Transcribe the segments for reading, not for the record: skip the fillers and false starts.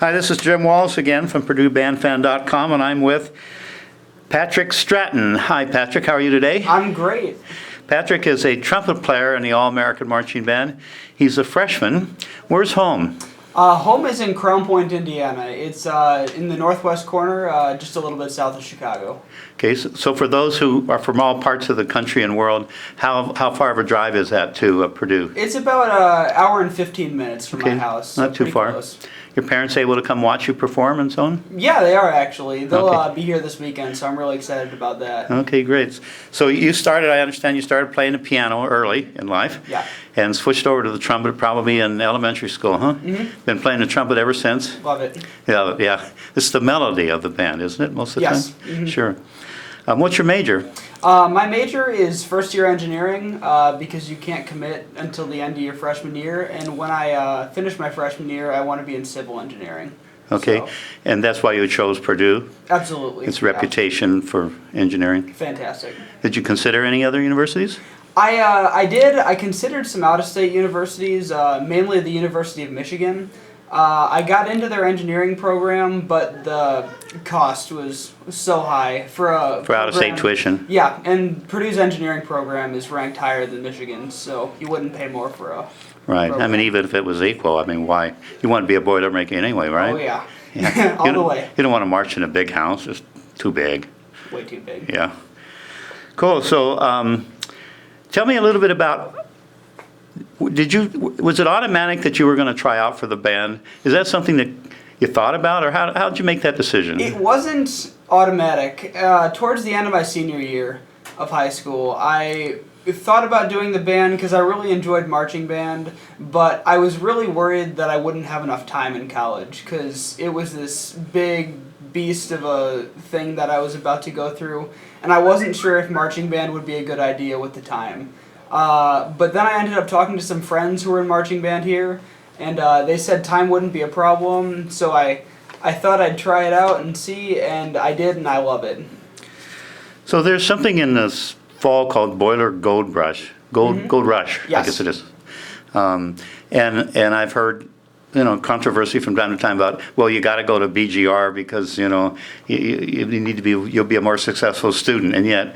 Hi, this is Jim Wallace again from PurdueBandFan.com, and I'm with Patrick Stratton. Hi, Patrick. How are you today? I'm great. Patrick is a trumpet player in the All-American Marching Band. He's a freshman. Where's home? Home is in Crown Point, Indiana. It's in the northwest corner, just a little bit south of Chicago. Okay, so for those who are from all parts of the country and world, how far of a drive is that to Purdue? It's about an hour and 15 minutes from my house. So not too far. Close. Your parents able to come watch you perform and so on? Yeah, they are actually. They'll Okay. be here this weekend, so I'm really excited about that. Okay, great. So I understand you started playing the piano early in life. Yeah. And switched over to the trumpet probably in elementary school, huh? Mm-hmm. Been playing the trumpet ever since? Love it. Yeah, yeah. It's the melody of the band, isn't it, most of the Yes. time? Mm-hmm. Sure. What's your major? My major is first-year engineering because you can't commit until the end of your freshman year. And when I finish my freshman year, I want to be in civil engineering. Okay. So, And that's why you chose Purdue? absolutely. Its reputation for engineering. Fantastic. Did you consider any other universities? I did. I considered some out-of-state universities, mainly the University of Michigan. I got into their engineering program, but the cost was so high for out-of-state tuition? Yeah, and Purdue's engineering program is ranked higher than Michigan's, so you wouldn't pay more for a Right. program. I mean, even if it was equal, I mean, why? You want to be a Boilermaker anyway, right? Oh yeah, Yeah. all You the don't- way. You don't want to march in a big house. It's too big. Way too big. Yeah. Cool. So tell me a little bit about, was it automatic that you were going to try out for the band? Is that something that you thought about, or how did you make that decision? It wasn't automatic. Towards the end of my senior year of high school, I thought about doing the band because I really enjoyed marching band, but I was really worried that I wouldn't have enough time in college because it was this big beast of a thing that I was about to go through, and I wasn't sure if marching band would be a good idea with the time. But then I ended up talking to some friends who were in marching band here, and they said time wouldn't be a problem, so I thought I'd try it out and see, and I did, and I love it. So there's something in this fall called Boiler Gold Rush. Gold Rush, Yes. I guess it is. And I've heard, controversy from time to time about, well, you got to go to BGR because, you need to be, you'll be a more successful student. And yet,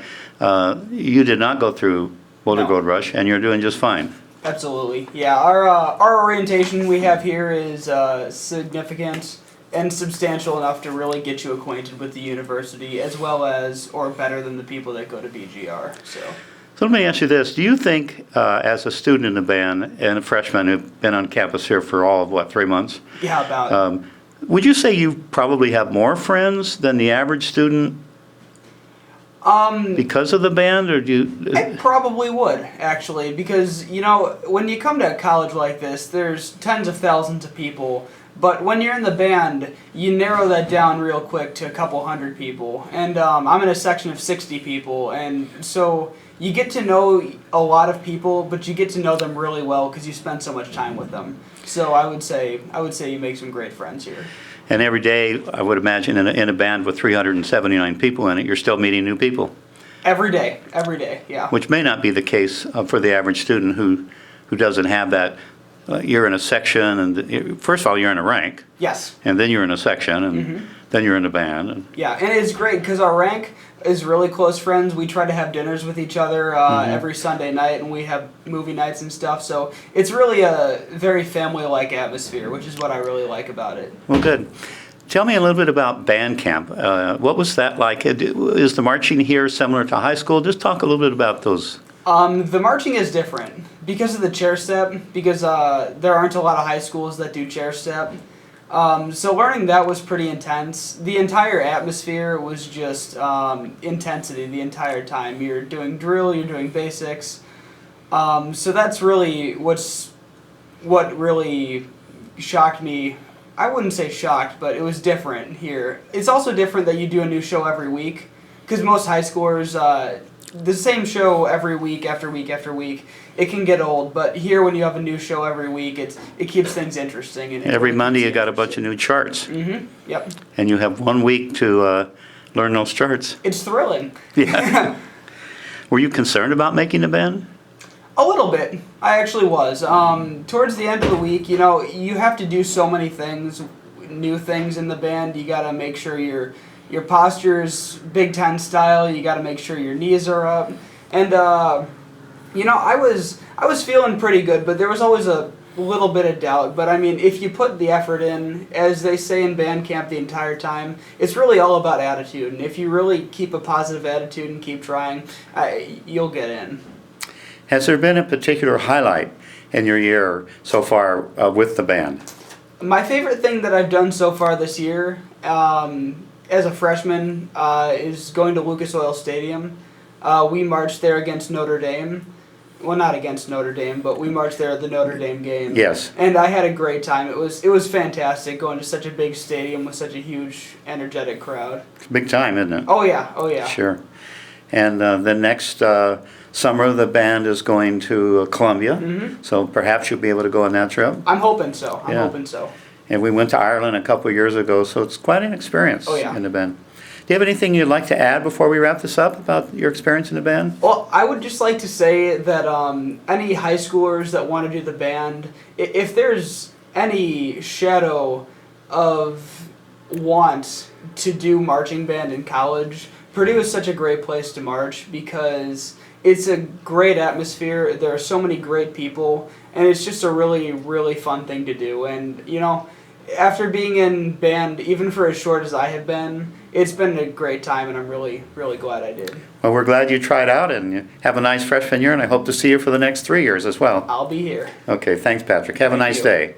you did not go through Boiler No. Gold Rush, and you're doing just fine. Absolutely. Yeah, our orientation we have here is significant and substantial enough to really get you acquainted with the university as well as, or better than the people that go to BGR. So So let me ask you this. Do you think, as a student in the band and a freshman who've been on campus here for all of, 3 months, yeah, about would you say you probably have more friends than the average student because of the band, or do you? I probably would, actually, because, when you come to a college like this, there's tens of thousands of people, but when you're in the band, you narrow that down real quick to a couple hundred people, and I'm in a section of 60 people, and so you get to know a lot of people, but you get to know them really well because you spend so much time with them. So I would say you make some great friends here. And every day, I would imagine, in a band with 379 people in it, you're still meeting new people. Every day, yeah. Which may not be the case for the average student who doesn't have that. You're in a section, and first of all, you're in a rank. Yes. And then you're in a section, and then you're in a band. And Yeah, and it's great because our rank is really close friends. We try to have dinners with each other every Sunday night, and we have movie nights and stuff. So it's really a very family-like atmosphere, which is what I really like about it. Well, good. Tell me a little bit about band camp. What was that like? Is the marching here similar to high school? Just talk a little bit about those. The marching is different because of the chair step, because there aren't a lot of high schools that do chair step. So learning that was pretty intense. The entire atmosphere was just intensity the entire time. You're doing drill, you're doing basics. So that's really what really shocked me. I wouldn't say shocked, but it was different here. It's also different that you do a new show every week, because most high schoolers, the same show every week after week after week, it can get old. But here, when you have a new show every week, it keeps things interesting. And Every Monday, you got a bunch of new charts. Yep. And you have 1 week to learn those charts. It's thrilling. Yeah. Were you concerned about making the band? A little bit. I actually was. Towards the end of the week, you have to do so many things new things in the band. You got to make sure your posture's Big Ten style. You got to make sure your knees are up. And I was feeling pretty good, but there was always a little bit of doubt. But I mean, if you put the effort in, as they say in band camp the entire time, it's really all about attitude. And if you really keep a positive attitude and keep trying, you'll get in. Has there been a particular highlight in your year so far with the band? My favorite thing that I've done so far this year, as a freshman, is going to Lucas Oil Stadium. We marched there against Notre Dame. Well, not against Notre Dame, but we marched there at the Notre Dame game. Yes. And I had a great time. It was fantastic going to such a big stadium with such a huge, energetic crowd. It's a big time, isn't it? Oh yeah. Sure. And the next summer, the band is going to Columbia, so perhaps you'll be able to go on that trip. I'm hoping so. Yeah. And we went to Ireland a couple of years ago, so it's quite an experience in the band. Do you have anything you'd like to add before we wrap this up about your experience in the band? Well, I would just like to say that any high schoolers that want to do the band, if there's any shadow of want to do marching band in college, Purdue is such a great place to march because it's a great atmosphere. There are so many great people, and it's just a really, really fun thing to do. And, after being in band, even for as short as I have been, it's been a great time, and I'm really, really glad I did. Well, we're glad you tried out, and you have a nice freshman year, and I hope to see you for the next 3 years as well. I'll be here. Okay, thanks, Patrick. Have a nice day.